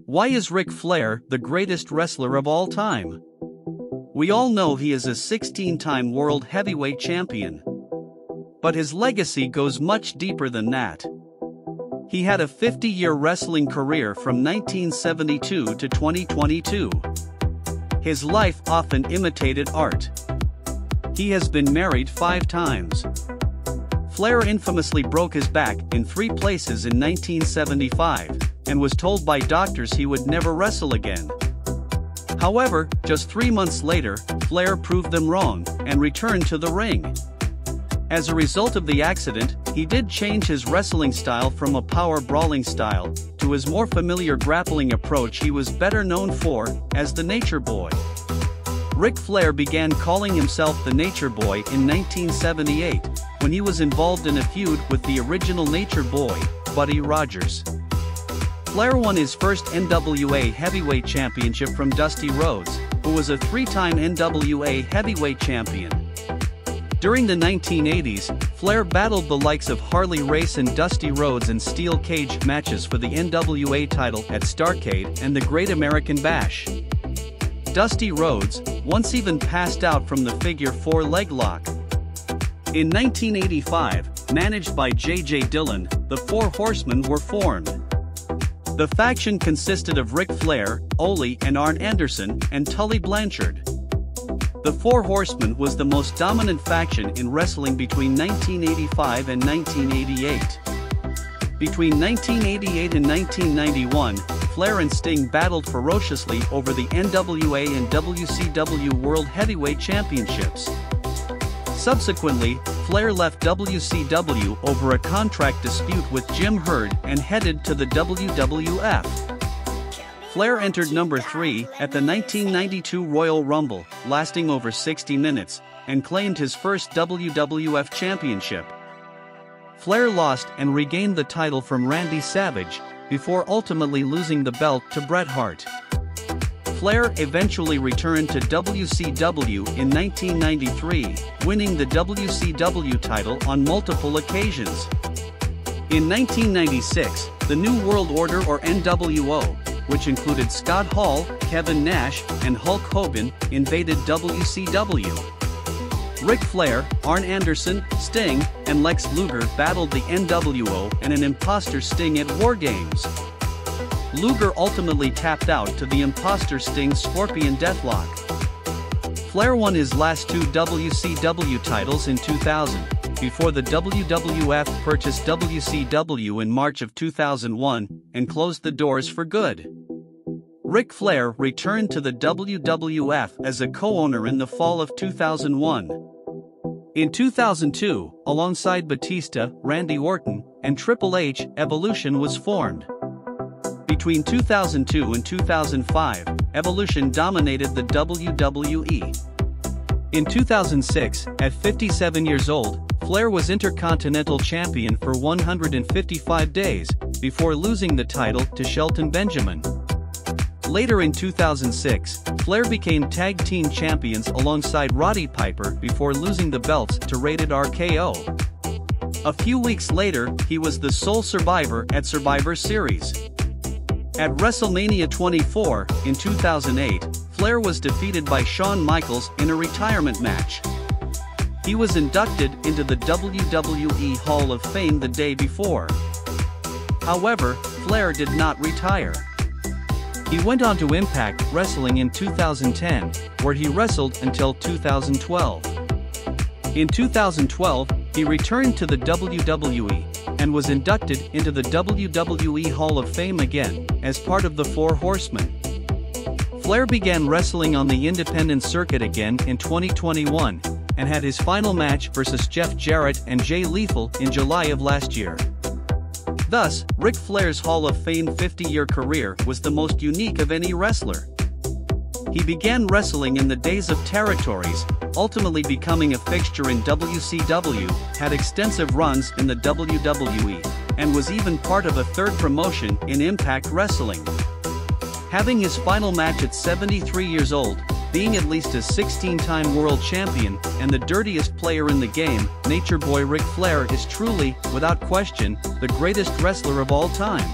Why is Ric Flair the greatest wrestler of all time? We all know he is a 16-time world heavyweight champion. But his legacy goes much deeper than that. He had a 50-year wrestling career from 1972 to 2022. His life often imitated art. He has been married 5 times. Flair infamously broke his back in 3 places in 1975, and was told by doctors he would never wrestle again. However, just 3 months later, Flair proved them wrong, and returned to the ring. As a result of the accident, he did change his wrestling style from a power brawling style, to his more familiar grappling approach he was better known for, as the Nature Boy. Ric Flair began calling himself the Nature Boy in 1978, when he was involved in a feud with the original Nature Boy, Buddy Rogers. Flair won his first NWA Heavyweight Championship from Dusty Rhodes, who was a 3-time NWA Heavyweight Champion. During the 1980s, Flair battled the likes of Harley Race and Dusty Rhodes in steel cage matches for the NWA title at Starrcade and the Great American Bash. Dusty Rhodes once even passed out from the figure 4 leg lock. In 1985, managed by J.J. Dillon, the 4 Horsemen were formed. The faction consisted of Ric Flair, Ole and Arn Anderson, and Tully Blanchard. The 4 Horsemen was the most dominant faction in wrestling between 1985 and 1988. Between 1988 and 1991, Flair and Sting battled ferociously over the NWA and WCW World Heavyweight Championships. Subsequently, Flair left WCW over a contract dispute with Jim Herd and headed to the WWF. Flair entered number 3 at the 1992 Royal Rumble, lasting over 60 minutes, and claimed his first WWF championship. Flair lost and regained the title from Randy Savage, before ultimately losing the belt to Bret Hart. Flair eventually returned to WCW in 1993, winning the WCW title on multiple occasions. In 1996, the New World Order or NWO, which included Scott Hall, Kevin Nash, and Hulk Hogan, invaded WCW. Ric Flair, Arn Anderson, Sting, and Lex Luger battled the NWO and an imposter Sting at War Games. Luger ultimately tapped out to the imposter Sting's Scorpion Deathlock. Flair won his last 2 WCW titles in 2000, before the WWF purchased WCW in March of 2001, and closed the doors for good. Ric Flair returned to the WWF as a co-owner in the fall of 2001. In 2002, alongside Batista, Randy Orton, and Triple H, Evolution was formed. Between 2002 and 2005, Evolution dominated the WWE. In 2006, at 57 years old, Flair was Intercontinental Champion for 155 days, before losing the title to Shelton Benjamin. Later in 2006, Flair became Tag Team Champions alongside Roddy Piper before losing the belts to Rated RKO. A few weeks later, he was the sole survivor at Survivor Series. At WrestleMania 24, in 2008, Flair was defeated by Shawn Michaels in a retirement match. He was inducted into the WWE Hall of Fame the day before. However, Flair did not retire. He went on to Impact Wrestling in 2010, where he wrestled until 2012. In 2012, he returned to the WWE, and was inducted into the WWE Hall of Fame again, as part of the 4 Horsemen. Flair began wrestling on the independent circuit again in 2021, and had his final match versus Jeff Jarrett and Jay Lethal in July of last year. Thus, Ric Flair's Hall of Fame 50-year career was the most unique of any wrestler. He began wrestling in the days of territories, ultimately becoming a fixture in WCW, had extensive runs in the WWE, and was even part of a 3rd promotion in Impact Wrestling. Having his final match at 73 years old, being at least a 16-time world champion, and the dirtiest player in the game, Nature Boy Ric Flair is truly, without question, the greatest wrestler of all time.